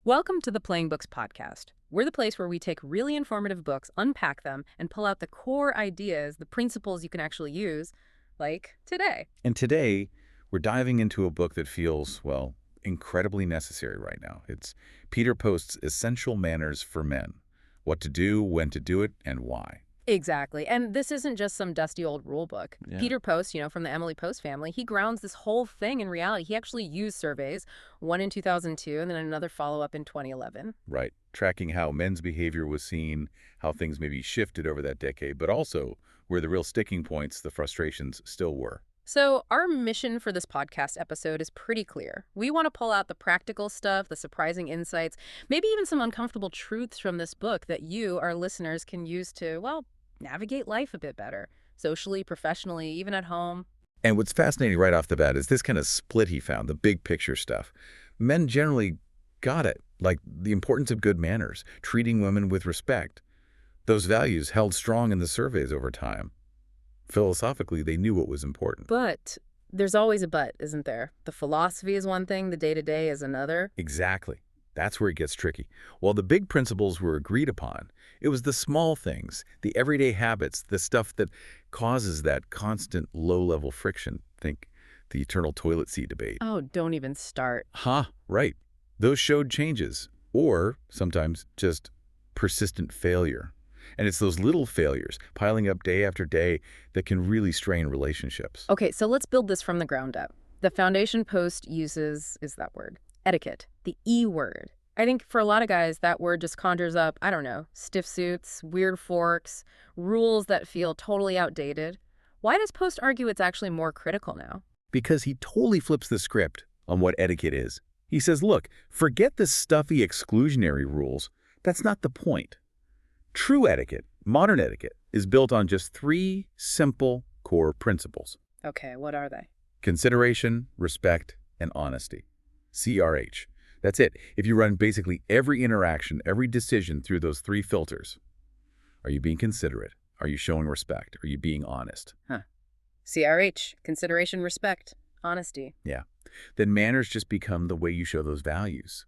Welcome to the Playing Books podcast. We're the place where we take really informative books, unpack them, and pull out the core ideas, the principles you can actually use, like today. And today, we're diving into a book that feels, well, incredibly necessary right now. It's Peter Post's Essential Manners for Men: What to Do, When to Do It, and Why. Exactly. And this isn't just some dusty old rule book. Yeah. Peter Post, from the Emily Post family, he grounds this whole thing in reality. He actually used surveys, one in 2002 and then another follow-up in 2011. Right. Tracking how men's behavior was seen, how things maybe shifted over that decade, but also where the real sticking points, the frustrations, still were. So our mission for this podcast episode is pretty clear. We want to pull out the practical stuff, the surprising insights, maybe even some uncomfortable truths from this book that you, our listeners, can use to, navigate life a bit better, socially, professionally, even at home. And what's fascinating right off the bat is this kind of split he found, the big picture stuff. Men generally got it, like the importance of good manners, treating women with respect. Those values held strong in the surveys over time. Philosophically, they knew what was important. But there's always a but, isn't there? The philosophy is one thing, the day-to-day is another. Exactly. That's where it gets tricky. While the big principles were agreed upon, it was the small things, the everyday habits, the stuff that causes that constant low-level friction. Think the eternal toilet seat debate. Oh, don't even start. Right. Those showed changes, or sometimes just persistent failure. And it's those little failures, piling up day after day, that can really strain relationships. Okay, so let's build this from the ground up. The Foundation Post uses, is that word, etiquette, the E word. I think for a lot of guys, that word just conjures up, stiff suits, weird forks, rules that feel totally outdated. Why does Post argue it's actually more critical now? Because he totally flips the script on what etiquette is. He says, look, forget the stuffy exclusionary rules. That's not the point. True etiquette, modern etiquette, is built on just three simple core principles. Okay, what are they? Consideration, respect, and honesty. CRH. That's it. If you run basically every interaction, every decision through those three filters, are you being considerate? Are you showing respect? Are you being honest? CRH, consideration, respect, honesty. Yeah. Then manners just become the way you show those values.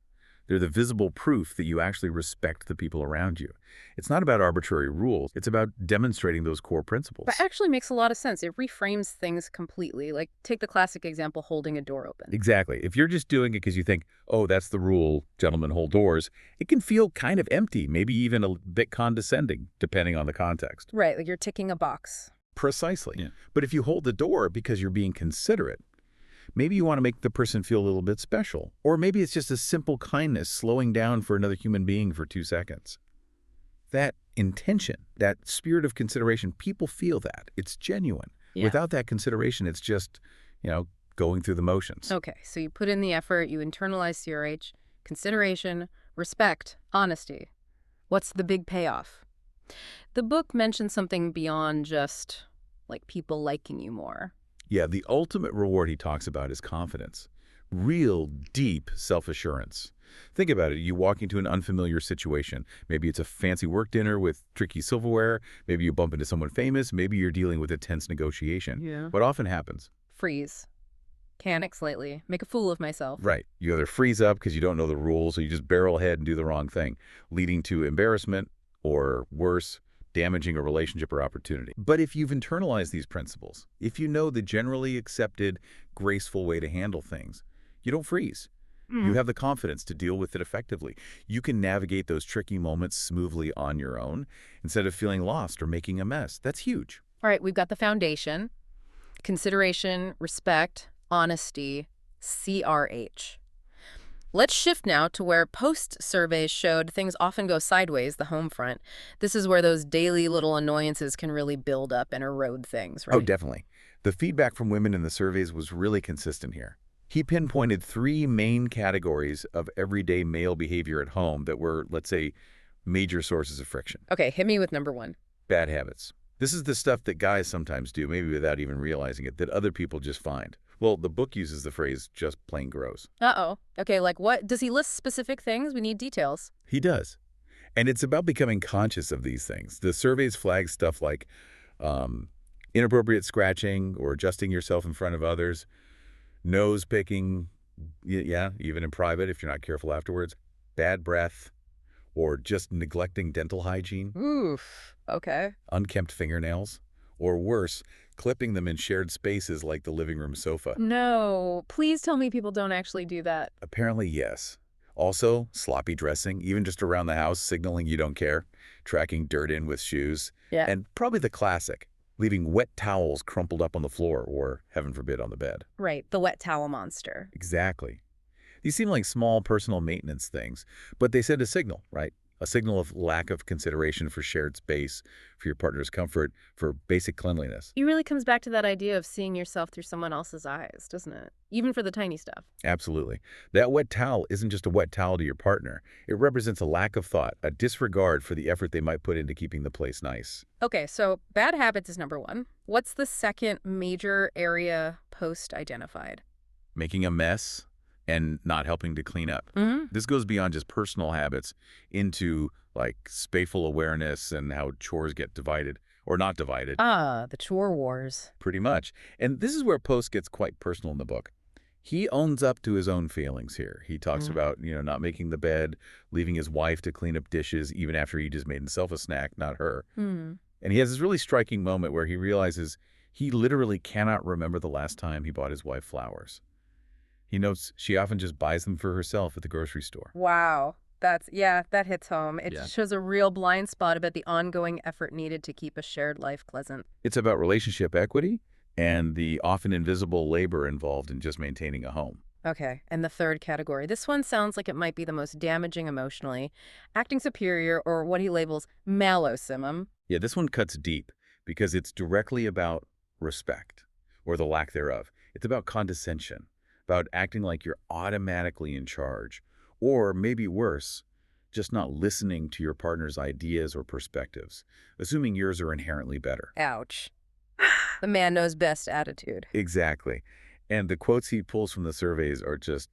They're the visible proof that you actually respect the people around you. It's not about arbitrary rules. It's about demonstrating those core principles. That actually makes a lot of sense. It reframes things completely. Like, take the classic example, holding a door open. Exactly. If you're just doing it because you think, oh, that's the rule, gentlemen hold doors, it can feel kind of empty, maybe even a bit condescending, depending on the context. Right, like you're ticking a box. Precisely. Yeah. But if you hold the door because you're being considerate, maybe you want to make the person feel a little bit special. Or maybe it's just a simple kindness, slowing down for another human being for 2 seconds. That intention, that spirit of consideration, people feel that. It's genuine. Yeah. Without that consideration, it's just, going through the motions. Okay, so you put in the effort, you internalize CRH, consideration, respect, honesty. What's the big payoff? The book mentions something beyond just, people liking you more. Yeah, the ultimate reward he talks about is confidence. Real, deep self-assurance. Think about it. You walk into an unfamiliar situation. Maybe it's a fancy work dinner with tricky silverware. Maybe you bump into someone famous. Maybe you're dealing with a tense negotiation. Yeah. What often happens? Freeze. Panic slightly. Make a fool of myself. Right. You either freeze up because you don't know the rules, or you just barrel ahead and do the wrong thing, leading to embarrassment or, worse, damaging a relationship or opportunity. But if you've internalized these principles, if you know the generally accepted, graceful way to handle things, you don't freeze. You have the confidence to deal with it effectively. You can navigate those tricky moments smoothly on your own instead of feeling lost or making a mess. That's huge. All right, we've got the foundation, consideration, respect, honesty, CRH. Let's shift now to where Post surveys showed things often go sideways, the home front. This is where those daily little annoyances can really build up and erode things, right? Oh, definitely. The feedback from women in the surveys was really consistent here. He pinpointed 3 main categories of everyday male behavior at home that were, let's say, major sources of friction. Okay, hit me with number 1. Bad habits. This is the stuff that guys sometimes do, maybe without even realizing it, that other people just find. Well, the book uses the phrase, just plain gross. Uh-oh. Okay, like what? Does he list specific things? We need details. He does. And it's about becoming conscious of these things. The surveys flag stuff like inappropriate scratching or adjusting yourself in front of others, nose picking, yeah, even in private if you're not careful afterwards, bad breath, or just neglecting dental hygiene, Oof. Okay. unkempt fingernails, or worse, clipping them in shared spaces like the living room sofa. No, please tell me people don't actually do that. Apparently, yes. Also, sloppy dressing, even just around the house, signaling you don't care, tracking dirt in with shoes, Yeah. and probably the classic, leaving wet towels crumpled up on the floor or, heaven forbid, on the bed. Right, the wet towel monster. Exactly. These seem like small personal maintenance things, but they send a signal, right? A signal of lack of consideration for shared space, for your partner's comfort, for basic cleanliness. It really comes back to that idea of seeing yourself through someone else's eyes, doesn't it? Even for the tiny stuff. Absolutely. That wet towel isn't just a wet towel to your partner. It represents a lack of thought, a disregard for the effort they might put into keeping the place nice. Okay, so bad habits is number one. What's the second major area Post identified? Making a mess and not helping to clean up. Mm-hmm. This goes beyond just personal habits into like spatial awareness and how chores get divided or not divided, Ah, the chore wars. pretty much. And this is where Post gets quite personal in the book. He owns up to his own failings here. He talks about, not making the bed, leaving his wife to clean up dishes even after he just made himself a snack, not her. Hmm. And he has this really striking moment where he realizes he literally cannot remember the last time he bought his wife flowers. He notes she often just buys them for herself at the grocery store. Wow. That hits home. It Yeah. shows a real blind spot about the ongoing effort needed to keep a shared life pleasant. It's about relationship equity and the often invisible labor involved in just maintaining a home. Okay, and the third category. This one sounds like it might be the most damaging emotionally. Acting superior, or what he labels malocimum. Yeah, this one cuts deep because it's directly about respect, or the lack thereof. It's about condescension, about acting like you're automatically in charge, or maybe worse, just not listening to your partner's ideas or perspectives, assuming yours are inherently better. Ouch. The man knows best attitude. Exactly. And the quotes he pulls from the surveys are just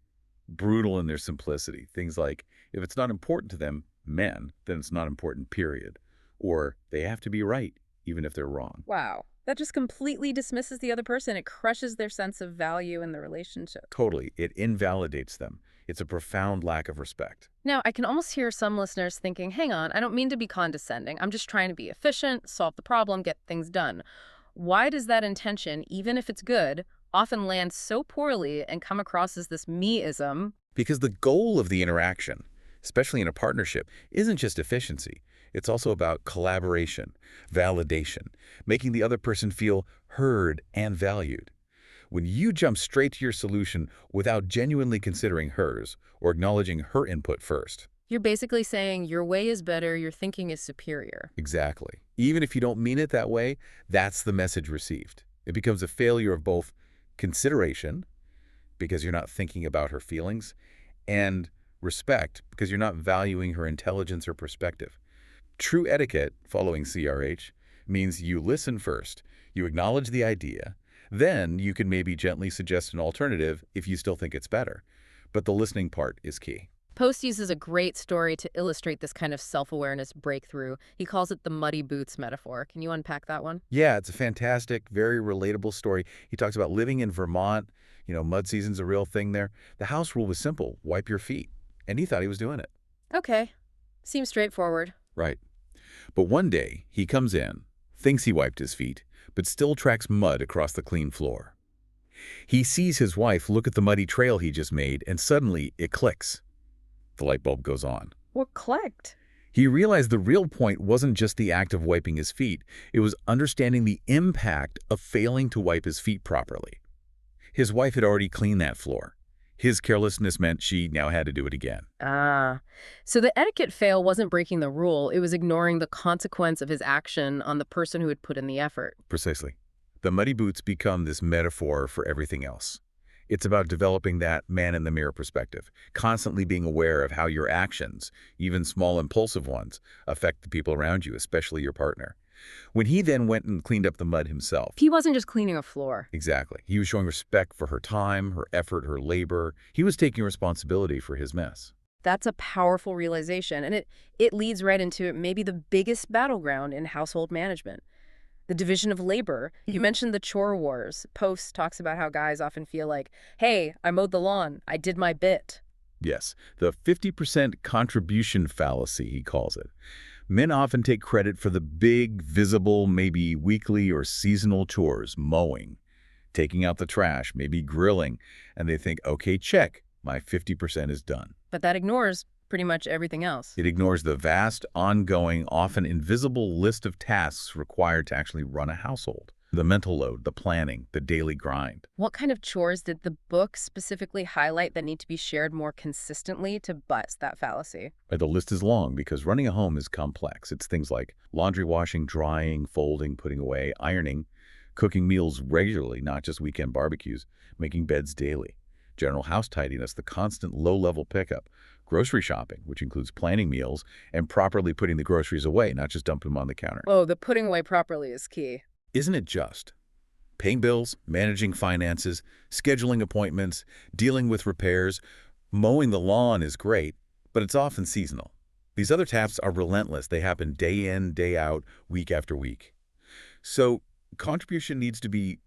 brutal in their simplicity. Things like, if it's not important to them, men, then it's not important, period. Or they have to be right, even if they're wrong. Wow. That just completely dismisses the other person. It crushes their sense of value in the relationship. Totally. It invalidates them. It's a profound lack of respect. Now, I can almost hear some listeners thinking, hang on, I don't mean to be condescending. I'm just trying to be efficient, solve the problem, get things done. Why does that intention, even if it's good, often land so poorly and come across as this me-ism? Because the goal of the interaction, especially in a partnership, isn't just efficiency. It's also about collaboration, validation, making the other person feel heard and valued. When you jump straight to your solution without genuinely considering hers or acknowledging her input first. You're basically saying your way is better, your thinking is superior. Exactly. Even if you don't mean it that way, that's the message received. It becomes a failure of both consideration, because you're not thinking about her feelings, and respect, because you're not valuing her intelligence or perspective. True etiquette, following CRH, means you listen first, you acknowledge the idea, then you can maybe gently suggest an alternative if you still think it's better. But the listening part is key. Post uses a great story to illustrate this kind of self-awareness breakthrough. He calls it the muddy boots metaphor. Can you unpack that one? Yeah, it's a fantastic, very relatable story. He talks about living in Vermont. Mud season's a real thing there. The house rule was simple: wipe your feet. And he thought he was doing it. Okay. Seems straightforward. Right. But one day, he comes in, thinks he wiped his feet, but still tracks mud across the clean floor. He sees his wife look at the muddy trail he just made, and suddenly it clicks. The light bulb goes on. What clicked? He realized the real point wasn't just the act of wiping his feet. It was understanding the impact of failing to wipe his feet properly. His wife had already cleaned that floor. His carelessness meant she now had to do it again. Ah. So the etiquette fail wasn't breaking the rule. It was ignoring the consequence of his action on the person who had put in the effort. Precisely. The muddy boots become this metaphor for everything else. It's about developing that man-in-the-mirror perspective, constantly being aware of how your actions, even small impulsive ones, affect the people around you, especially your partner. When he then went and cleaned up the mud himself. He wasn't just cleaning a floor. Exactly. He was showing respect for her time, her effort, her labor. He was taking responsibility for his mess. That's a powerful realization, and it leads right into maybe the biggest battleground in household management. The division of labor. You mentioned the chore wars. Post talks about how guys often feel like, hey, I mowed the lawn, I did my bit. Yes, the 50% contribution fallacy, he calls it. Men often take credit for the big, visible, maybe weekly or seasonal chores, mowing, taking out the trash, maybe grilling, and they think, okay, check, my 50% is done. But that ignores pretty much everything else. It ignores the vast, ongoing, often invisible list of tasks required to actually run a household. The mental load, the planning, the daily grind. What kind of chores did the book specifically highlight that need to be shared more consistently to bust that fallacy? Right, the list is long because running a home is complex. It's things like laundry washing, drying, folding, putting away, ironing, cooking meals regularly, not just weekend barbecues, making beds daily, general house tidiness, the constant low-level pickup, grocery shopping, which includes planning meals and properly putting the groceries away, not just dumping them on the counter. Oh, the putting away properly is key. Isn't it just? Paying bills, managing finances, scheduling appointments, dealing with repairs, mowing the lawn is great, but it's often seasonal. These other tasks are relentless. They happen day in, day out, week after week. So contribution needs to be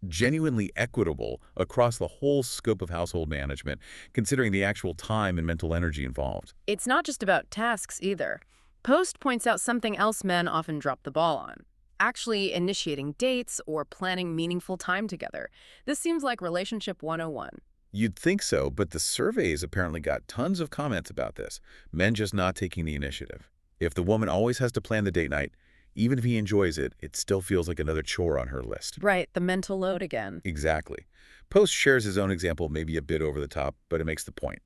genuinely equitable across the whole scope of household management, considering the actual time and mental energy involved. It's not just about tasks either. Post points out something else men often drop the ball on. Actually initiating dates or planning meaningful time together. This seems like relationship 101. You'd think so, but the surveys apparently got tons of comments about this. Men just not taking the initiative. If the woman always has to plan the date night, even if he enjoys it, it still feels like another chore on her list. Right, the mental load again. Exactly. Post shares his own example, maybe a bit over the top, but it makes the point.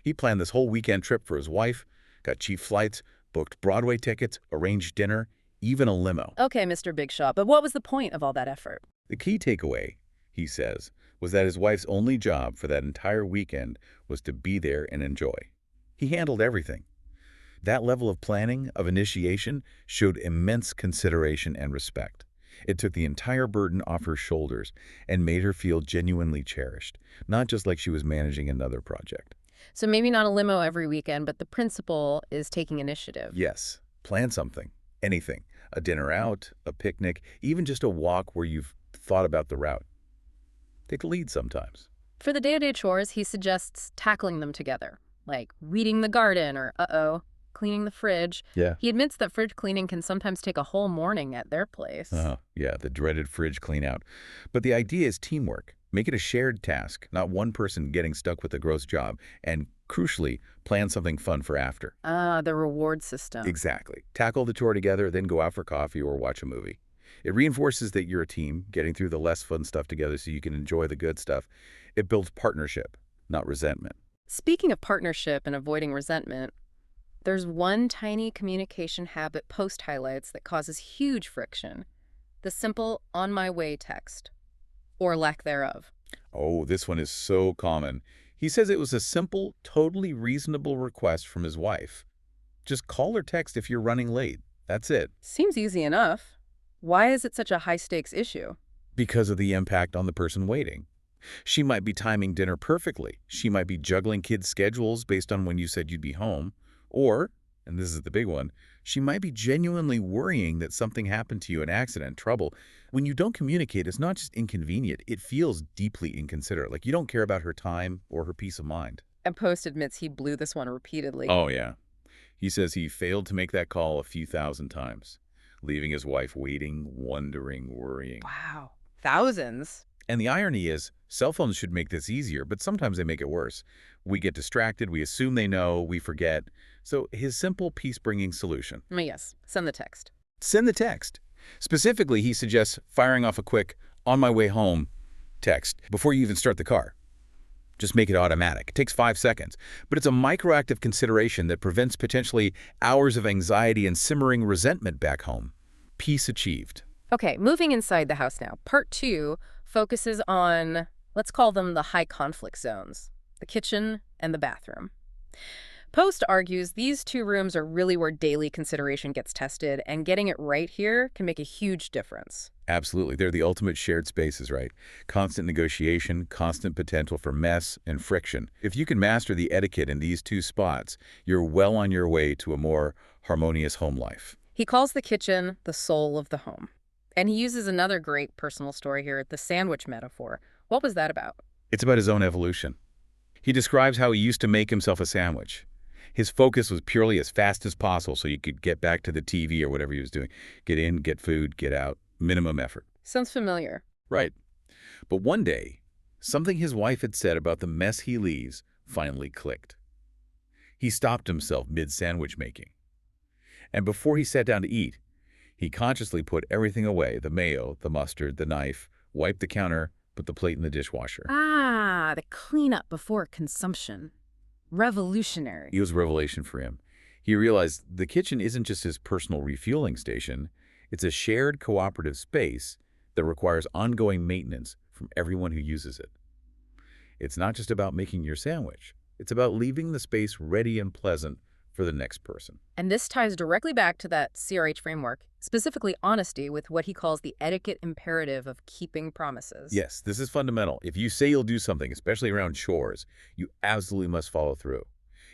He planned this whole weekend trip for his wife, got cheap flights, booked Broadway tickets, arranged dinner, even a limo. Okay, Mr. Big Shot, but what was the point of all that effort? The key takeaway, he says, was that his wife's only job for that entire weekend was to be there and enjoy. He handled everything. That level of planning, of initiation, showed immense consideration and respect. It took the entire burden off her shoulders and made her feel genuinely cherished, not just like she was managing another project. So maybe not a limo every weekend, but the principle is taking initiative. Yes, plan something, anything. A dinner out, a picnic, even just a walk where you've thought about the route. Take the lead sometimes. For the day-to-day chores, he suggests tackling them together, like weeding the garden or, cleaning the fridge. Yeah. He admits that fridge cleaning can sometimes take a whole morning at their place. Yeah, the dreaded fridge clean out. But the idea is teamwork. Make it a shared task, not one person getting stuck with a gross job. And crucially, plan something fun for after. The reward system. Exactly. Tackle the chore together, then go out for coffee or watch a movie. It reinforces that you're a team, getting through the less fun stuff together so you can enjoy the good stuff. It builds partnership, not resentment. Speaking of partnership and avoiding resentment, there's one tiny communication habit Post highlights that causes huge friction. The simple "on my way" text, or lack thereof. Oh, this one is so common. He says it was a simple, totally reasonable request from his wife. Just call or text if you're running late. That's it. Seems easy enough. Why is it such a high-stakes issue? Because of the impact on the person waiting. She might be timing dinner perfectly. She might be juggling kids' schedules based on when you said you'd be home. Or, and this is the big one, she might be genuinely worrying that something happened to you, an accident, trouble. When you don't communicate, it's not just inconvenient. It feels deeply inconsiderate. Like you don't care about her time or her peace of mind. And Post admits he blew this one repeatedly. Oh, yeah. He says he failed to make that call a few thousand times, leaving his wife waiting, wondering, worrying. Wow. Thousands? And the irony is, cell phones should make this easier, but sometimes they make it worse. We get distracted, we assume they know, we forget. So his simple peace-bringing solution. Yes, send the text. Send the text. Specifically, he suggests firing off a quick, on my way home text before you even start the car. Just make it automatic. It takes 5 seconds. But it's a microactive consideration that prevents potentially hours of anxiety and simmering resentment back home. Peace achieved. Okay, moving inside the house now. Part 2 focuses on, let's call them the high conflict zones, the kitchen and the bathroom. Post argues these two rooms are really where daily consideration gets tested, and getting it right here can make a huge difference. Absolutely. They're the ultimate shared spaces, right? Constant negotiation, constant potential for mess and friction. If you can master the etiquette in these two spots, you're well on your way to a more harmonious home life. He calls the kitchen the soul of the home. And he uses another great personal story here, the sandwich metaphor. What was that about? It's about his own evolution. He describes how he used to make himself a sandwich. His focus was purely as fast as possible so you could get back to the TV or whatever he was doing. Get in, get food, get out. Minimum effort. Sounds familiar. Right. But one day, something his wife had said about the mess he leaves finally clicked. He stopped himself mid-sandwich making. And before he sat down to eat, he consciously put everything away, the mayo, the mustard, the knife, wiped the counter, put the plate in the dishwasher. Ah, the cleanup before consumption. Revolutionary. It was a revelation for him. He realized the kitchen isn't just his personal refueling station. It's a shared cooperative space that requires ongoing maintenance from everyone who uses it. It's not just about making your sandwich. It's about leaving the space ready and pleasant for the next person. And this ties directly back to that CRH framework, specifically honesty with what he calls the etiquette imperative of keeping promises. Yes, this is fundamental. If you say you'll do something, especially around chores, you absolutely must follow through.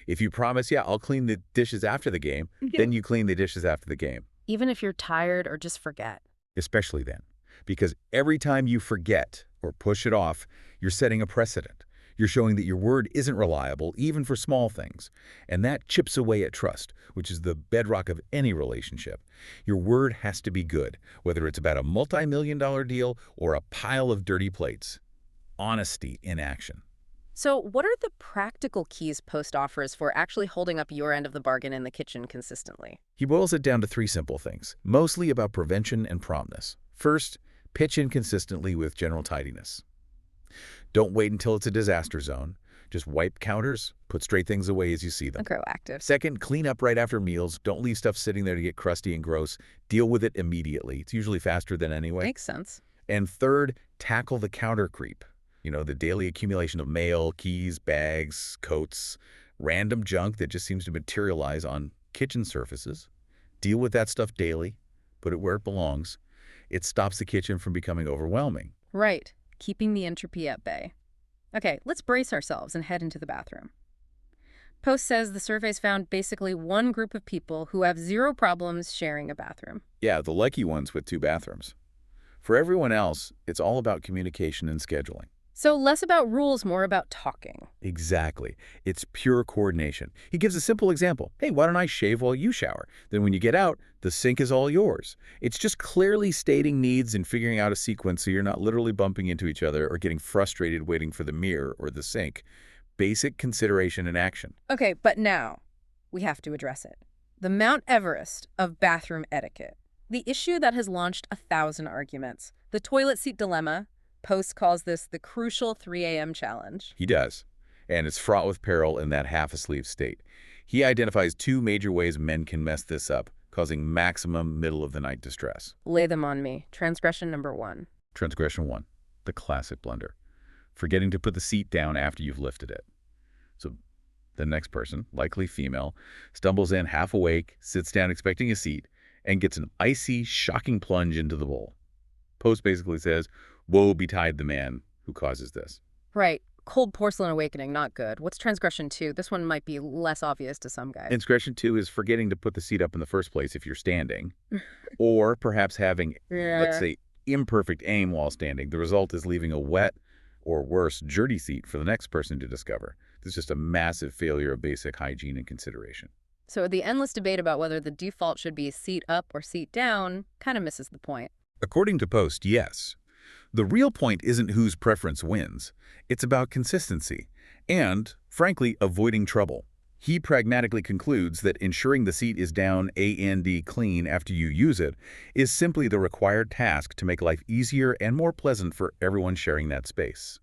If you promise, yeah, I'll clean the dishes after the game, then you clean the dishes after the game. Even if you're tired or just forget. Especially then. Because every time you forget or push it off, you're setting a precedent. You're showing that your word isn't reliable, even for small things. And that chips away at trust, which is the bedrock of any relationship. Your word has to be good, whether it's about a multi-million-dollar deal or a pile of dirty plates. Honesty in action. So what are the practical keys Post offers for actually holding up your end of the bargain in the kitchen consistently? He boils it down to 3 simple things, mostly about prevention and promptness. First, pitch in consistently with general tidiness. Don't wait until it's a disaster zone. Just wipe counters, put straight things away as you see them. Proactive. Second, clean up right after meals. Don't leave stuff sitting there to get crusty and gross. Deal with it immediately. It's usually faster than anyway. Makes sense. And third, tackle the counter creep. You know, the daily accumulation of mail, keys, bags, coats, random junk that just seems to materialize on kitchen surfaces. Deal with that stuff daily. Put it where it belongs. It stops the kitchen from becoming overwhelming. Right. Keeping the entropy at bay. Okay, let's brace ourselves and head into the bathroom. Post says the surveys found basically one group of people who have 0 problems sharing a bathroom. Yeah, the lucky ones with 2 bathrooms. For everyone else, it's all about communication and scheduling. So less about rules, more about talking. Exactly. It's pure coordination. He gives a simple example. Hey, why don't I shave while you shower? Then when you get out, the sink is all yours. It's just clearly stating needs and figuring out a sequence so you're not literally bumping into each other or getting frustrated waiting for the mirror or the sink. Basic consideration and action. Okay, but now we have to address it. The Mount Everest of bathroom etiquette. The issue that has launched 1,000 arguments. The toilet seat dilemma. Post calls this the crucial 3 a.m. challenge. He does. And it's fraught with peril in that half-asleep state. He identifies 2 major ways men can mess this up, causing maximum middle-of-the-night distress. Lay them on me. Transgression number 1. Transgression 1, the classic blunder. Forgetting to put the seat down after you've lifted it. So the next person, likely female, stumbles in half awake, sits down expecting a seat, and gets an icy, shocking plunge into the bowl. Post basically says, woe betide the man who causes this. Right. Cold porcelain awakening, not good. What's transgression 2? This one might be less obvious to some guys. Transgression 2 is forgetting to put the seat up in the first place if you're standing, or perhaps having, let's say, imperfect aim while standing. The result is leaving a wet, or worse, dirty seat for the next person to discover. This is just a massive failure of basic hygiene and consideration. So the endless debate about whether the default should be seat up or seat down kind of misses the point. According to Post, yes. The real point isn't whose preference wins. It's about consistency and, frankly, avoiding trouble. He pragmatically concludes that ensuring the seat is down and clean after you use it is simply the required task to make life easier and more pleasant for everyone sharing that space.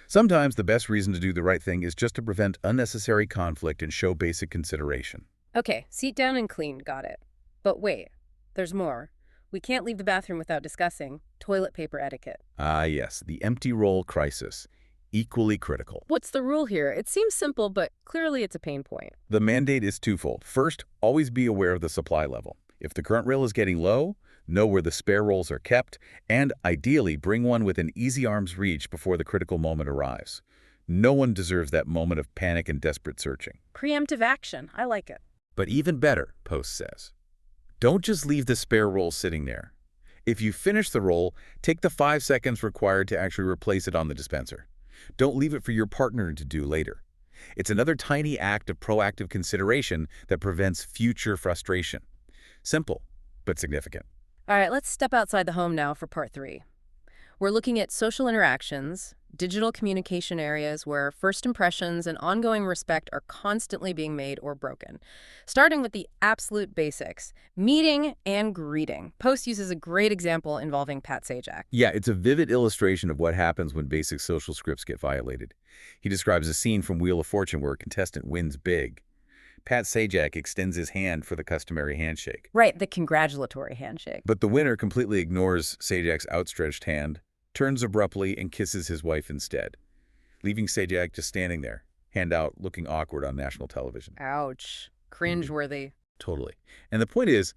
Sometimes the best reason to do the right thing is just to prevent unnecessary conflict and show basic consideration. Okay, seat down and clean, got it. But wait, there's more. We can't leave the bathroom without discussing toilet paper etiquette. Ah, yes, the empty roll crisis. Equally critical. What's the rule here? It seems simple, but clearly it's a pain point. The mandate is twofold. First, always be aware of the supply level. If the current roll is getting low, know where the spare rolls are kept, and ideally bring one within easy arm's reach before the critical moment arrives. No one deserves that moment of panic and desperate searching. Preemptive action. I like it. But even better, Post says. Don't just leave the spare roll sitting there. If you finish the roll, take the 5 seconds required to actually replace it on the dispenser. Don't leave it for your partner to do later. It's another tiny act of proactive consideration that prevents future frustration. Simple, but significant. All right, let's step outside the home now for part 3. We're looking at social interactions, digital communication areas where first impressions and ongoing respect are constantly being made or broken. Starting with the absolute basics, meeting and greeting. Post uses a great example involving Pat Sajak. Yeah, it's a vivid illustration of what happens when basic social scripts get violated. He describes a scene from Wheel of Fortune where a contestant wins big. Pat Sajak extends his hand for the customary handshake. Right, the congratulatory handshake. But the winner completely ignores Sajak's outstretched hand, turns abruptly, and kisses his wife instead, leaving Sajak just standing there, hand out, looking awkward on national television. Ouch. Cringeworthy. Totally. And the point is,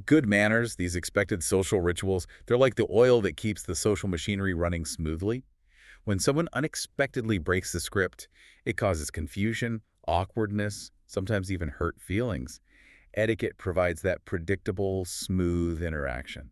good manners, these expected social rituals, they're like the oil that keeps the social machinery running smoothly. When someone unexpectedly breaks the script, it causes confusion, awkwardness, sometimes even hurt feelings. Etiquette provides that predictable, smooth interaction.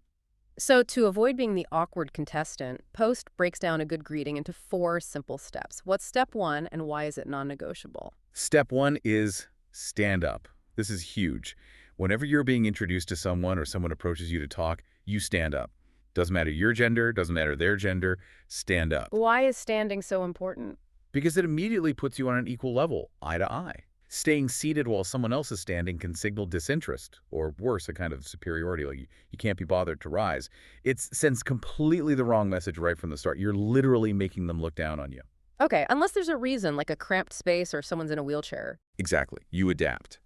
So to avoid being the awkward contestant, Post breaks down a good greeting into 4 simple steps. What's step 1 and why is it non-negotiable? Step 1 is stand up. This is huge. Whenever you're being introduced to someone or someone approaches you to talk, you stand up. Doesn't matter your gender, doesn't matter their gender, stand up. Why is standing so important? Because it immediately puts you on an equal level, eye to eye. Staying seated while someone else is standing can signal disinterest, or worse, a kind of superiority, like you can't be bothered to rise. It sends completely the wrong message right from the start. You're literally making them look down on you. Okay, unless there's a reason, like a cramped space or someone's in a wheelchair. Exactly. You adapt.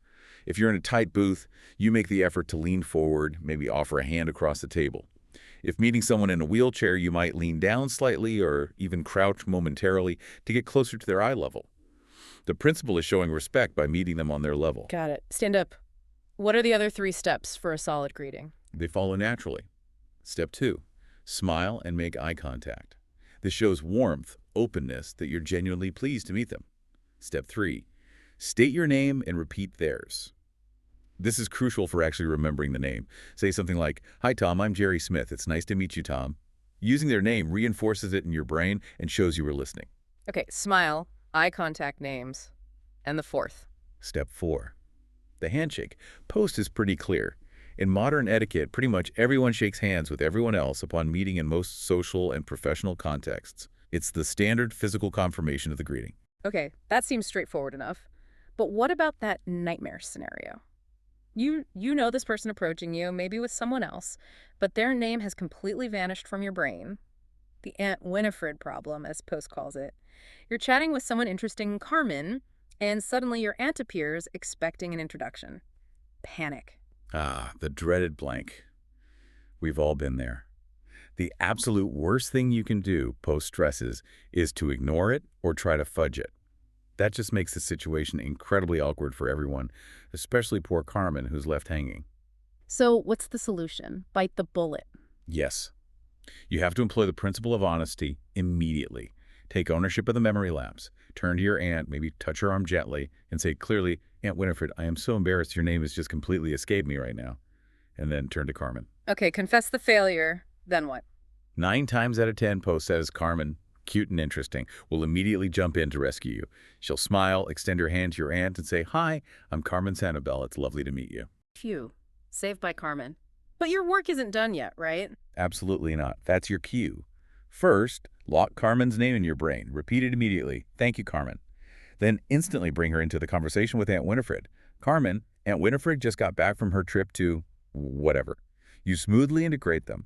If you're in a tight booth, you make the effort to lean forward, maybe offer a hand across the table. If meeting someone in a wheelchair, you might lean down slightly or even crouch momentarily to get closer to their eye level. The principle is showing respect by meeting them on their level. Got it. Stand up. What are the other 3 steps for a solid greeting? They follow naturally. Step 2, smile and make eye contact. This shows warmth, openness, that you're genuinely pleased to meet them. Step 3, state your name and repeat theirs. This is crucial for actually remembering the name. Say something like, "Hi Tom, I'm Jerry Smith. It's nice to meet you, Tom." Using their name reinforces it in your brain and shows you were listening. Okay, smile, eye contact, names, and the 4th. Step 4, the handshake. Post is pretty clear. In modern etiquette, pretty much everyone shakes hands with everyone else upon meeting in most social and professional contexts. It's the standard physical confirmation of the greeting. Okay, that seems straightforward enough. But what about that nightmare scenario? You know this person approaching you, maybe with someone else, but their name has completely vanished from your brain. The Aunt Winifred problem, as Post calls it. You're chatting with someone interesting, Carmen, and suddenly your aunt appears expecting an introduction. Panic. Ah, the dreaded blank. We've all been there. The absolute worst thing you can do, Post stresses, is to ignore it or try to fudge it. That just makes the situation incredibly awkward for everyone, especially poor Carmen, who's left hanging. So what's the solution? Bite the bullet. Yes. You have to employ the principle of honesty immediately. Take ownership of the memory lapse. Turn to your aunt, maybe touch her arm gently, and say clearly, "Aunt Winifred, I am so embarrassed your name has just completely escaped me right now." And then turn to Carmen. Okay, confess the failure. Then what? 9 times out of 10, Post says Carmen, cute and interesting, will immediately jump in to rescue you. She'll smile, extend her hand to your aunt, and say, "Hi, I'm Carmen Santabel. It's lovely to meet you." Phew. Saved by Carmen. But your work isn't done yet, right? Absolutely not. That's your cue. First, lock Carmen's name in your brain. Repeat it immediately. "Thank you, Carmen." Then instantly bring her into the conversation with Aunt Winifred. "Carmen, Aunt Winifred just got back from her trip to whatever." You smoothly integrate them,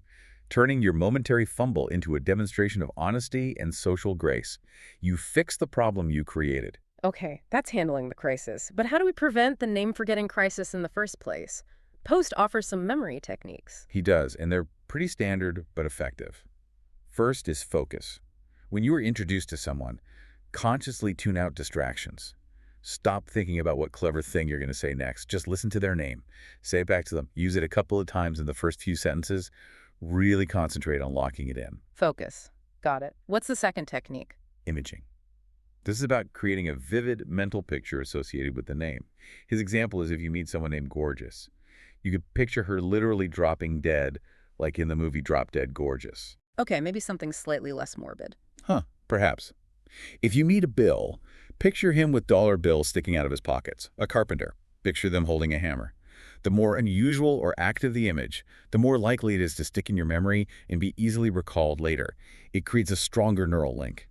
turning your momentary fumble into a demonstration of honesty and social grace. You fix the problem you created. Okay, that's handling the crisis. But how do we prevent the name-forgetting crisis in the first place? Post offers some memory techniques. He does, and they're pretty standard but effective. First is focus. When you are introduced to someone, consciously tune out distractions. Stop thinking about what clever thing you're going to say next. Just listen to their name. Say it back to them. Use it a couple of times in the first few sentences. Really concentrate on locking it in. Focus. Got it. What's the second technique? Imaging. This is about creating a vivid mental picture associated with the name. His example is if you meet someone named Gorgeous. You could picture her literally dropping dead, like in the movie Drop Dead Gorgeous. Okay, maybe something slightly less morbid. Perhaps. If you meet a Bill, picture him with dollar bills sticking out of his pockets. A carpenter. Picture them holding a hammer. The more unusual or active the image, the more likely it is to stick in your memory and be easily recalled later. It creates a stronger neural link.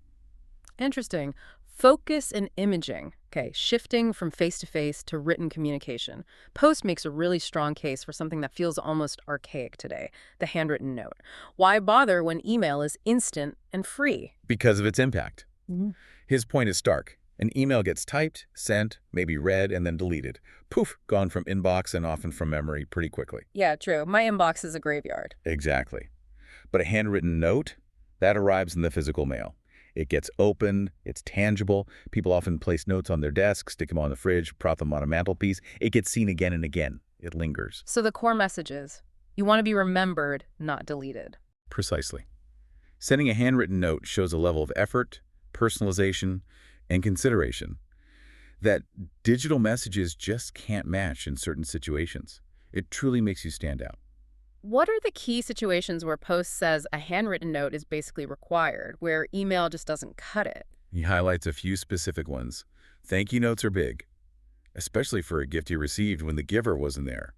Interesting. Focus and imaging. Okay, shifting from face-to-face to written communication. Post makes a really strong case for something that feels almost archaic today, the handwritten note. Why bother when email is instant and free? Because of its impact. Mhm. His point is stark. An email gets typed, sent, maybe read, and then deleted. Poof, gone from inbox and often from memory pretty quickly. Yeah, true. My inbox is a graveyard. Exactly. But a handwritten note, that arrives in the physical mail. It gets opened, it's tangible. People often place notes on their desk, stick them on the fridge, prop them on a mantelpiece. It gets seen again and again. It lingers. So the core message is, you want to be remembered, not deleted. Precisely. Sending a handwritten note shows a level of effort, personalization, and consideration that digital messages just can't match in certain situations. It truly makes you stand out. What are the key situations where Post says a handwritten note is basically required, where email just doesn't cut it? He highlights a few specific ones. Thank you notes are big, especially for a gift you received when the giver wasn't there.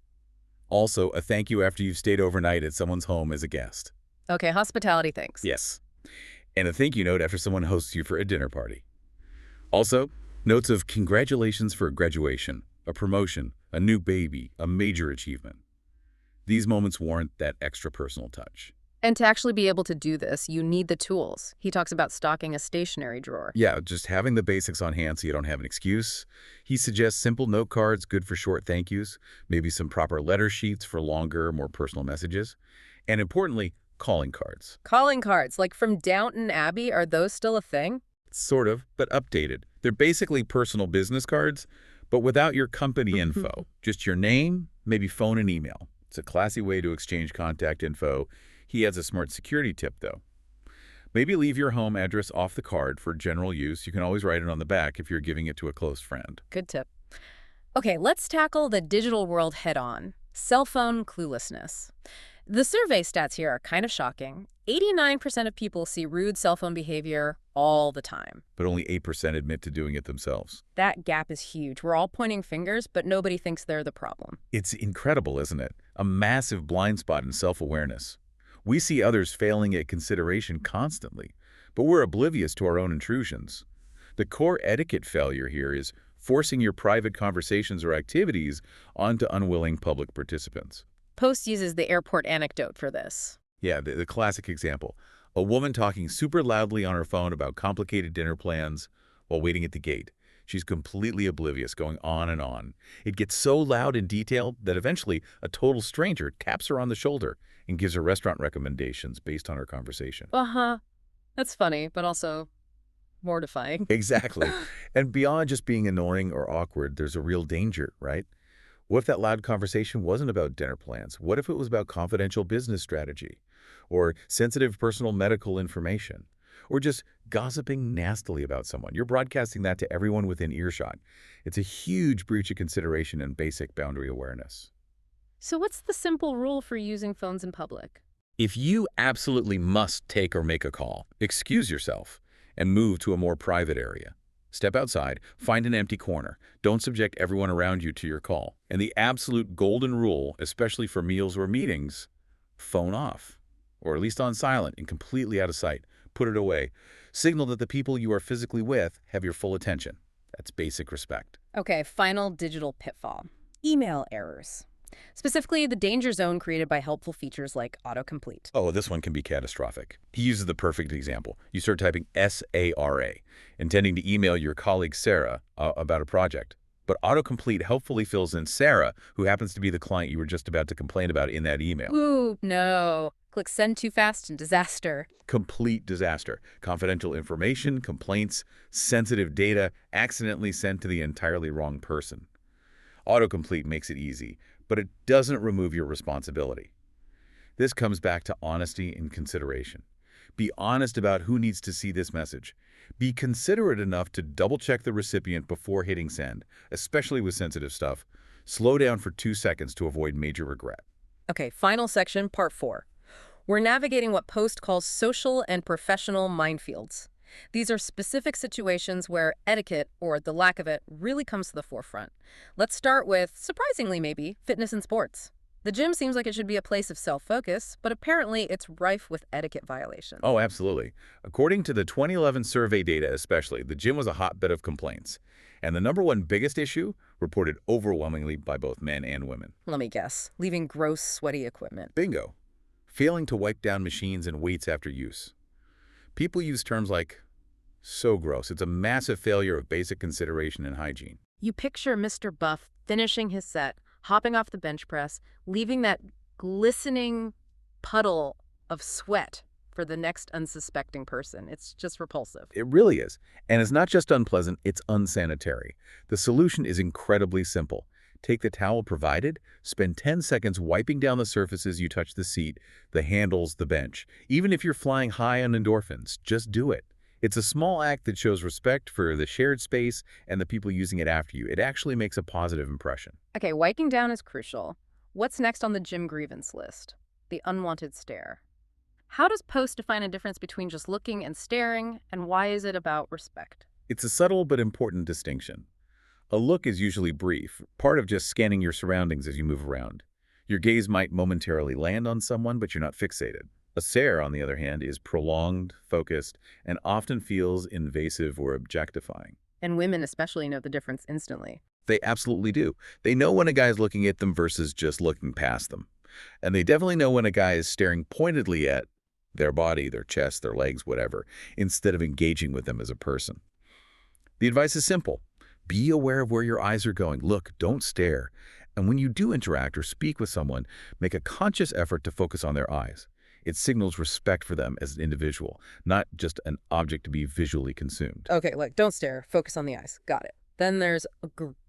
Also, a thank you after you've stayed overnight at someone's home as a guest. Okay, hospitality thanks. Yes. And a thank you note after someone hosts you for a dinner party. Also, notes of congratulations for a graduation, a promotion, a new baby, a major achievement. These moments warrant that extra personal touch. And to actually be able to do this, you need the tools. He talks about stocking a stationery drawer. Yeah, just having the basics on hand so you don't have an excuse. He suggests simple note cards, good for short thank yous, maybe some proper letter sheets for longer, more personal messages, and importantly, calling cards. Calling cards, like from Downton Abbey, are those still a thing? Sort of, but updated. They're basically personal business cards, but without your company info. Just your name, maybe phone and email. It's a classy way to exchange contact info. He adds a smart security tip, though. Maybe leave your home address off the card for general use. You can always write it on the back if you're giving it to a close friend. Good tip. Okay, let's tackle the digital world head-on. Cell phone cluelessness. The survey stats here are kind of shocking. 89% of people see rude cell phone behavior all the time. But only 8% admit to doing it themselves. That gap is huge. We're all pointing fingers, but nobody thinks they're the problem. It's incredible, isn't it? A massive blind spot in self-awareness. We see others failing at consideration constantly, but we're oblivious to our own intrusions. The core etiquette failure here is forcing your private conversations or activities onto unwilling public participants. Post uses the airport anecdote for this. Yeah, the classic example. A woman talking super loudly on her phone about complicated dinner plans while waiting at the gate. She's completely oblivious, going on and on. It gets so loud and detailed that eventually a total stranger taps her on the shoulder and gives her restaurant recommendations based on her conversation. Uh-huh. That's funny, but also mortifying. Exactly. And beyond just being annoying or awkward, there's a real danger, right? What if that loud conversation wasn't about dinner plans? What if it was about confidential business strategy or sensitive personal medical information or just gossiping nastily about someone? You're broadcasting that to everyone within earshot. It's a huge breach of consideration and basic boundary awareness. So what's the simple rule for using phones in public? If you absolutely must take or make a call, excuse yourself and move to a more private area. Step outside, find an empty corner. Don't subject everyone around you to your call. And the absolute golden rule, especially for meals or meetings, phone off, or at least on silent and completely out of sight. Put it away. Signal that the people you are physically with have your full attention. That's basic respect. Okay, final digital pitfall. Email errors. Specifically, the danger zone created by helpful features like autocomplete. Oh, this one can be catastrophic. He uses the perfect example. You start typing S-A-R-A, intending to email your colleague Sarah about a project. But autocomplete helpfully fills in Sarah, who happens to be the client you were just about to complain about in that email. Ooh, no. Click send too fast and disaster. Complete disaster. Confidential information, complaints, sensitive data accidentally sent to the entirely wrong person. Autocomplete makes it easy, but it doesn't remove your responsibility. This comes back to honesty and consideration. Be honest about who needs to see this message. Be considerate enough to double-check the recipient before hitting send, especially with sensitive stuff. Slow down for 2 seconds to avoid major regret. Okay, final section, part 4. We're navigating what Post calls social and professional minefields. These are specific situations where etiquette, or the lack of it, really comes to the forefront. Let's start with, surprisingly maybe, fitness and sports. The gym seems like it should be a place of self-focus, but apparently it's rife with etiquette violations. Oh, absolutely. According to the 2011 survey data especially, the gym was a hotbed of complaints. And the number one biggest issue, reported overwhelmingly by both men and women. Let me guess, leaving gross, sweaty equipment. Bingo. Failing to wipe down machines and weights after use. People use terms like, so gross. It's a massive failure of basic consideration and hygiene. You picture Mr. Buff finishing his set, hopping off the bench press, leaving that glistening puddle of sweat for the next unsuspecting person. It's just repulsive. It really is. And it's not just unpleasant, it's unsanitary. The solution is incredibly simple. Take the towel provided, spend 10 seconds wiping down the surfaces you touch the seat, the handles, the bench. Even if you're flying high on endorphins, just do it. It's a small act that shows respect for the shared space and the people using it after you. It actually makes a positive impression. Okay, wiping down is crucial. What's next on the gym grievance list? The unwanted stare. How does Post define a difference between just looking and staring, and why is it about respect? It's a subtle but important distinction. A look is usually brief, part of just scanning your surroundings as you move around. Your gaze might momentarily land on someone, but you're not fixated. A stare, on the other hand, is prolonged, focused, and often feels invasive or objectifying. And women especially know the difference instantly. They absolutely do. They know when a guy is looking at them versus just looking past them. And they definitely know when a guy is staring pointedly at their body, their chest, their legs, whatever, instead of engaging with them as a person. The advice is simple. Be aware of where your eyes are going. Look, don't stare. And when you do interact or speak with someone, make a conscious effort to focus on their eyes. It signals respect for them as an individual, not just an object to be visually consumed. Okay, look, don't stare. Focus on the eyes. Got it. Then there's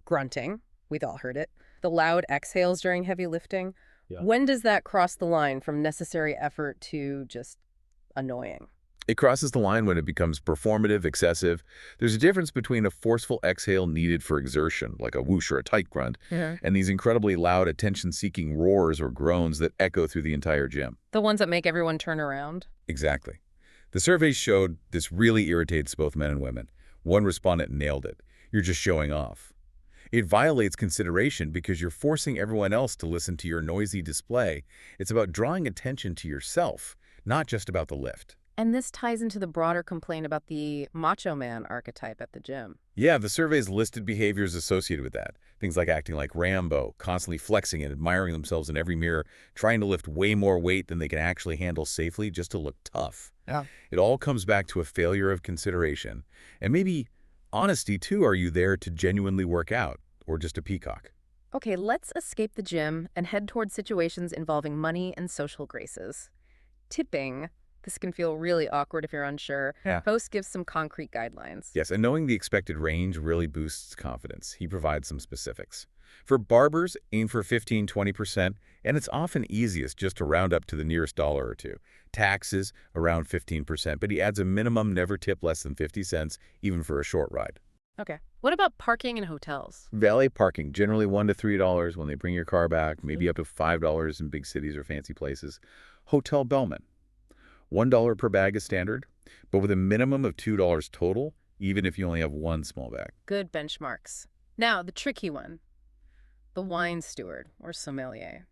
grunting. We've all heard it. The loud exhales during heavy lifting. Yeah. When does that cross the line from necessary effort to just annoying? It crosses the line when it becomes performative, excessive. There's a difference between a forceful exhale needed for exertion, like a whoosh or a tight grunt, and these incredibly loud, attention-seeking roars or groans that echo through the entire gym. The ones that make everyone turn around? Exactly. The surveys showed this really irritates both men and women. One respondent nailed it. You're just showing off. It violates consideration because you're forcing everyone else to listen to your noisy display. It's about drawing attention to yourself, not just about the lift. And this ties into the broader complaint about the macho man archetype at the gym. Yeah, the surveys listed behaviors associated with that. Things like acting like Rambo, constantly flexing and admiring themselves in every mirror, trying to lift way more weight than they can actually handle safely just to look tough. Yeah. It all comes back to a failure of consideration. And maybe honesty, too. Are you there to genuinely work out or just a peacock? Okay, let's escape the gym and head toward situations involving money and social graces. Tipping. This can feel really awkward if you're unsure. Yeah. Post gives some concrete guidelines. Yes, and knowing the expected range really boosts confidence. He provides some specifics. For barbers, aim for 15–20%, and it's often easiest just to round up to the nearest dollar or two. Taxes, around 15%, but he adds a minimum never tip less than 50 cents, even for a short ride. Okay. What about parking in hotels? Valet parking, generally $1 to $3 when they bring your car back, maybe up to $5 in big cities or fancy places. Hotel bellman. $1 per bag is standard, but with a minimum of $2 total, even if you only have one small bag. Good benchmarks. Now, the tricky one. The wine steward, or sommelier.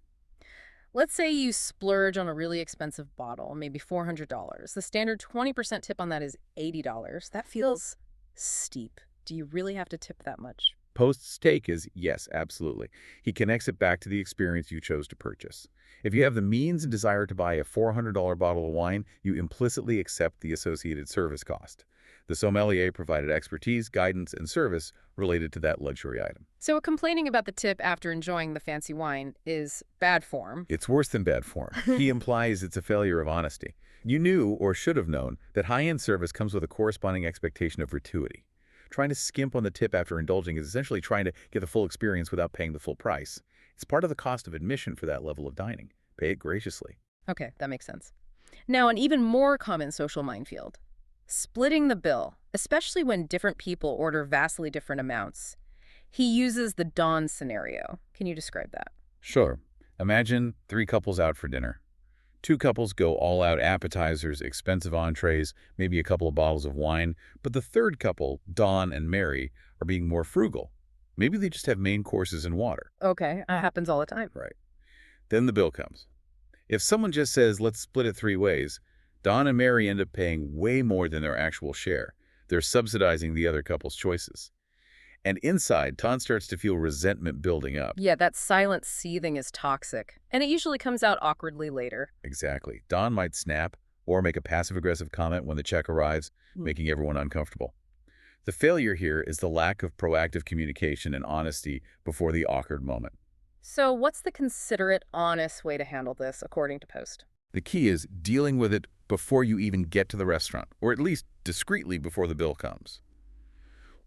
Let's say you splurge on a really expensive bottle, maybe $400. The standard 20% tip on that is $80. That feels steep. Do you really have to tip that much? Post's take is, yes, absolutely. He connects it back to the experience you chose to purchase. If you have the means and desire to buy a $400 bottle of wine, you implicitly accept the associated service cost. The sommelier provided expertise, guidance, and service related to that luxury item. So complaining about the tip after enjoying the fancy wine is bad form. It's worse than bad form. He implies it's a failure of honesty. You knew, or should have known, that high-end service comes with a corresponding expectation of gratuity. Trying to skimp on the tip after indulging is essentially trying to get the full experience without paying the full price. It's part of the cost of admission for that level of dining. Pay it graciously. Okay, that makes sense. Now, an even more common social minefield. Splitting the bill, especially when different people order vastly different amounts. He uses the dawn scenario. Can you describe that? Sure. Imagine 3 couples out for dinner. Two couples go all out appetizers, expensive entrees, maybe a couple of bottles of wine, but the third couple, Don and Mary, are being more frugal. Maybe they just have main courses and water. Okay, that happens all the time. Right. Then the bill comes. If someone just says, let's split it 3 ways, Don and Mary end up paying way more than their actual share. They're subsidizing the other couple's choices. And inside, Don starts to feel resentment building up. Yeah, that silent seething is toxic, and it usually comes out awkwardly later. Exactly. Don might snap or make a passive-aggressive comment when the check arrives, Hmm. making everyone uncomfortable. The failure here is the lack of proactive communication and honesty before the awkward moment. So what's the considerate, honest way to handle this, according to Post? The key is dealing with it before you even get to the restaurant, or at least discreetly before the bill comes.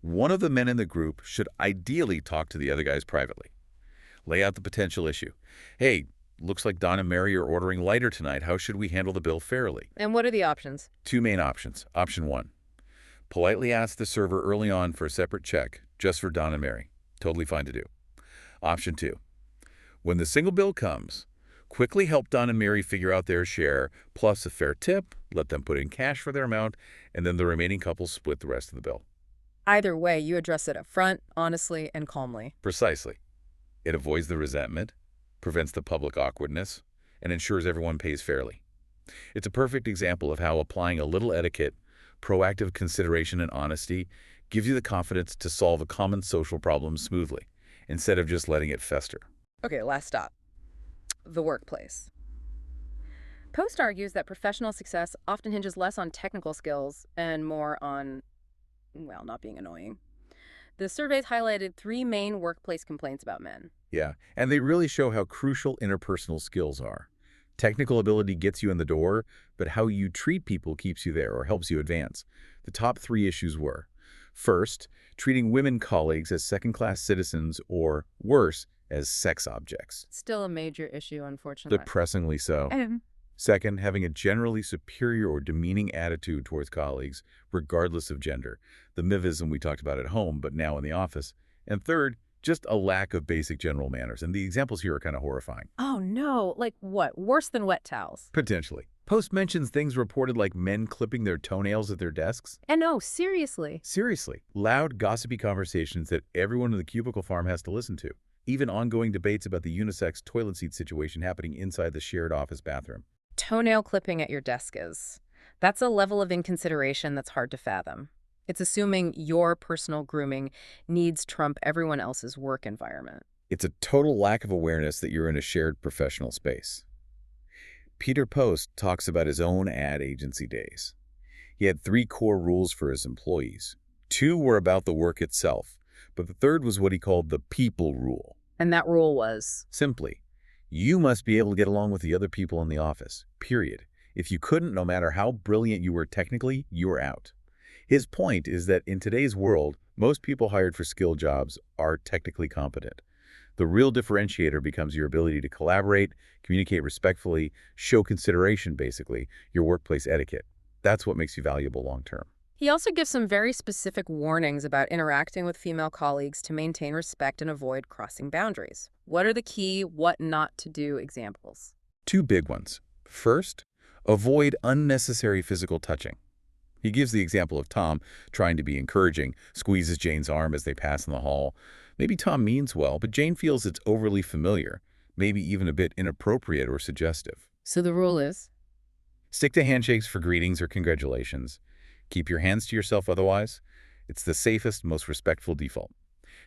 One of the men in the group should ideally talk to the other guys privately. Lay out the potential issue. Hey, looks like Don and Mary are ordering lighter tonight. How should we handle the bill fairly? And what are the options? 2 main options. Option 1. Politely ask the server early on for a separate check, just for Don and Mary. Totally fine to do. Option 2. When the single bill comes, quickly help Don and Mary figure out their share, plus a fair tip, let them put in cash for their amount, and then the remaining couple split the rest of the bill. Either way, you address it up front, honestly, and calmly. Precisely. It avoids the resentment, prevents the public awkwardness, and ensures everyone pays fairly. It's a perfect example of how applying a little etiquette, proactive consideration, and honesty gives you the confidence to solve a common social problem smoothly, instead of just letting it fester. Okay, last stop. The workplace. Post argues that professional success often hinges less on technical skills and more on, well, not being annoying. The surveys highlighted 3 main workplace complaints about men. Yeah, and they really show how crucial interpersonal skills are. Technical ability gets you in the door, but how you treat people keeps you there or helps you advance. The top 3 issues were: first, treating women colleagues as second-class citizens or, worse, as sex objects. Still a major issue, unfortunately. Depressingly so. Second, having a generally superior or demeaning attitude towards colleagues, regardless of gender. The mivism we talked about at home, but now in the office. And third, just a lack of basic general manners. And the examples here are kind of horrifying. Oh no, like what? Worse than wet towels. Potentially. Post mentions things reported like men clipping their toenails at their desks. And no, seriously. Seriously. Loud, gossipy conversations that everyone in the cubicle farm has to listen to. Even ongoing debates about the unisex toilet seat situation happening inside the shared office bathroom. Toenail clipping at your desk is. That's a level of inconsideration that's hard to fathom. It's assuming your personal grooming needs trump everyone else's work environment. It's a total lack of awareness that you're in a shared professional space. Peter Post talks about his own ad agency days. He had 3 core rules for his employees. 2 were about the work itself, but the third was what he called the people rule. And that rule was? Simply, you must be able to get along with the other people in the office, period. If you couldn't, no matter how brilliant you were technically, you were out. His point is that in today's world, most people hired for skilled jobs are technically competent. The real differentiator becomes your ability to collaborate, communicate respectfully, show consideration, basically, your workplace etiquette. That's what makes you valuable long-term. He also gives some very specific warnings about interacting with female colleagues to maintain respect and avoid crossing boundaries. What are the key what not to do examples? 2 big ones. First, avoid unnecessary physical touching. He gives the example of Tom trying to be encouraging, squeezes Jane's arm as they pass in the hall. Maybe Tom means well, but Jane feels it's overly familiar, maybe even a bit inappropriate or suggestive. So the rule is? Stick to handshakes for greetings or congratulations. Keep your hands to yourself otherwise. It's the safest, most respectful default.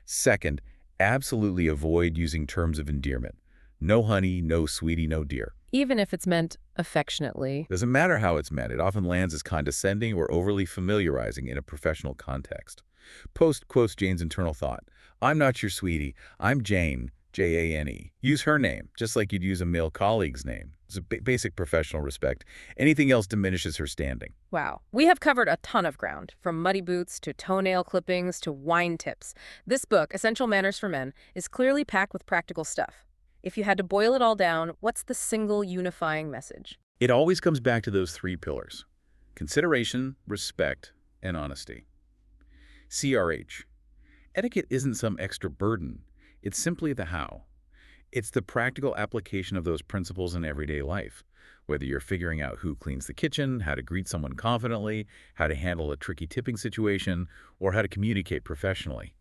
Second, absolutely avoid using terms of endearment. No honey, no sweetie, no dear. Even if it's meant affectionately. Doesn't matter how it's meant, it often lands as condescending or overly familiarizing in a professional context. Post quotes Jane's internal thought. I'm not your sweetie. I'm Jane, Jane. Use her name, just like you'd use a male colleague's name. It's a basic professional respect. Anything else diminishes her standing. Wow. We have covered a ton of ground, from muddy boots to toenail clippings to wine tips. This book, Essential Manners for Men, is clearly packed with practical stuff. If you had to boil it all down, what's the single unifying message? It always comes back to those 3 pillars: consideration, respect, and honesty. CRH. Etiquette isn't some extra burden. It's simply the how. It's the practical application of those principles in everyday life. Whether you're figuring out who cleans the kitchen, how to greet someone confidently, how to handle a tricky tipping situation, or how to communicate professionally.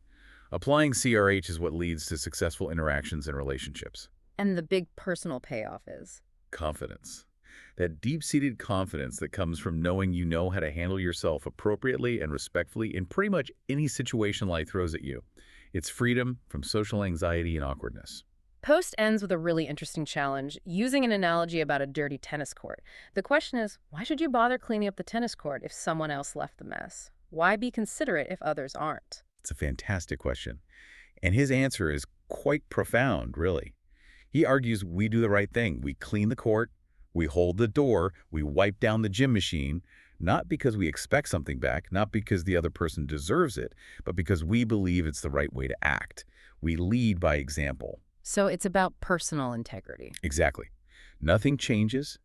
Applying CRH is what leads to successful interactions and relationships. And the big personal payoff is? Confidence. That deep-seated confidence that comes from knowing you know how to handle yourself appropriately and respectfully in pretty much any situation life throws at you. It's freedom from social anxiety and awkwardness. Post ends with a really interesting challenge, using an analogy about a dirty tennis court. The question is, why should you bother cleaning up the tennis court if someone else left the mess? Why be considerate if others aren't? It's a fantastic question. And his answer is quite profound, really. He argues we do the right thing. We clean the court, we hold the door, we wipe down the gym machine, not because we expect something back, not because the other person deserves it, but because we believe it's the right way to act. We lead by example. So it's about personal integrity. Exactly. Nothing changes.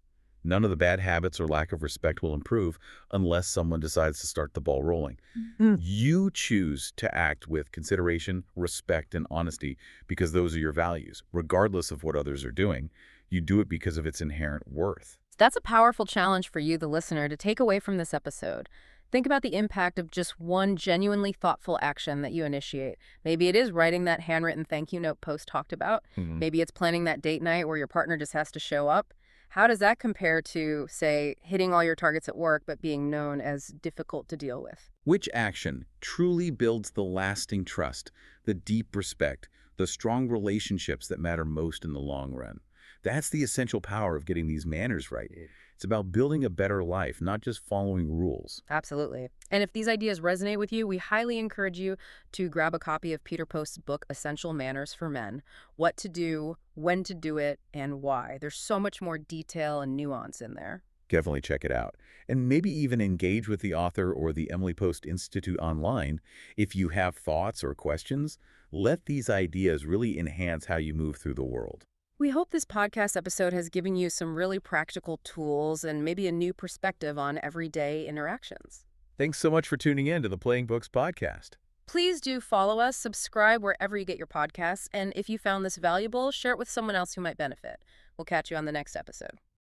None of the bad habits or lack of respect will improve unless someone decides to start the ball rolling. You choose to act with consideration, respect, and honesty because those are your values, regardless of what others are doing. You do it because of its inherent worth. That's a powerful challenge for you, the listener, to take away from this episode. Think about the impact of just one genuinely thoughtful action that you initiate. Maybe it is writing that handwritten thank you note Post talked about. Maybe it's planning that date night where your partner just has to show up. How does that compare to, say, hitting all your targets at work but being known as difficult to deal with? Which action truly builds the lasting trust, the deep respect, the strong relationships that matter most in the long run? That's the essential power of getting these manners right. It's about building a better life, not just following rules. Absolutely. And if these ideas resonate with you, we highly encourage you to grab a copy of Peter Post's book, Essential Manners for Men: What to Do, When to Do It, and Why. There's so much more detail and nuance in there. Definitely check it out. And maybe even engage with the author or the Emily Post Institute online. If you have thoughts or questions, let these ideas really enhance how you move through the world. We hope this podcast episode has given you some really practical tools and maybe a new perspective on everyday interactions. Thanks so much for tuning in to the Playing Books podcast. Please do follow us, subscribe wherever you get your podcasts, and if you found this valuable, share it with someone else who might benefit. We'll catch you on the next episode.